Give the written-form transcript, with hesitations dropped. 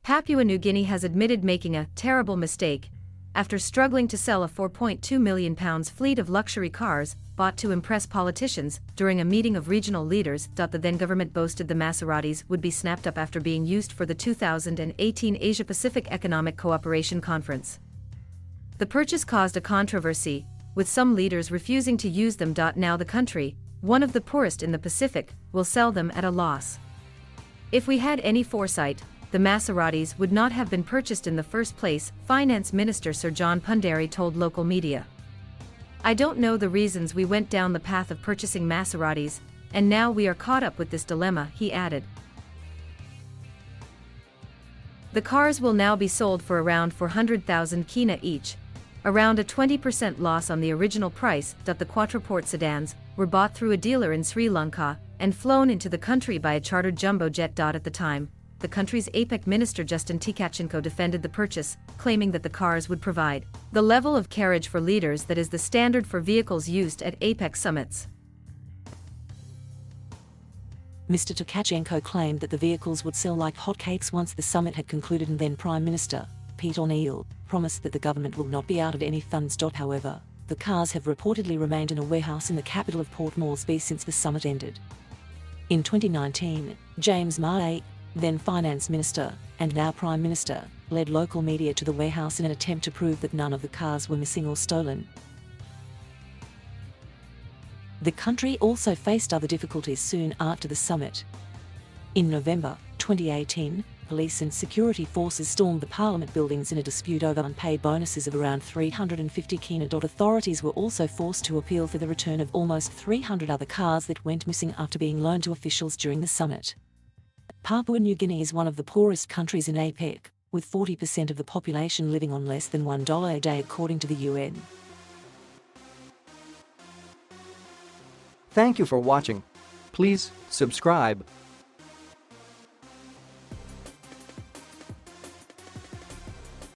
Papua New Guinea has admitted making a terrible mistake after struggling to sell a £4.2 million fleet of luxury cars bought to impress politicians during a meeting of regional leaders. The then government boasted the Maseratis would be snapped up after being used for the 2018 Asia-Pacific Economic Cooperation Conference. The purchase caused a controversy, with some leaders refusing to use them. Now the country, one of the poorest in the Pacific, will sell them at a loss. If we had any foresight, the Maseratis would not have been purchased in the first place, Finance Minister Sir John Pundari told local media. I don't know the reasons we went down the path of purchasing Maseratis, and now we are caught up with this dilemma, he added. The cars will now be sold for around 400,000 kina each, around a 20% loss on the original price. The quadruport sedans were bought through a dealer in Sri Lanka and flown into the country by a chartered jumbo jet. At the time, the country's Apec Minister Justin Tkachenko defended the purchase, claiming that the cars would provide the level of carriage for leaders that is the standard for vehicles used at Apec summits. Mr. Tkachenko claimed that the vehicles would sell like hotcakes once the summit had concluded, and then Prime Minister Pete O'Neill promised that the government will not be out of any funds. However, the cars have reportedly remained in a warehouse in the capital of Port Moresby since the summit ended. In 2019, James Marais, then Finance Minister, and now Prime Minister, led local media to the warehouse in an attempt to prove that none of the cars were missing or stolen. The country also faced other difficulties soon after the summit. In November 2018, police and security forces stormed the parliament buildings in a dispute over unpaid bonuses of around 350 kina. Authorities were also forced to appeal for the return of almost 300 other cars that went missing after being loaned to officials during the summit. Papua New Guinea is one of the poorest countries in Apec, with 40% of the population living on less than $1 a day according to the UN. Thank you for watching. Please subscribe.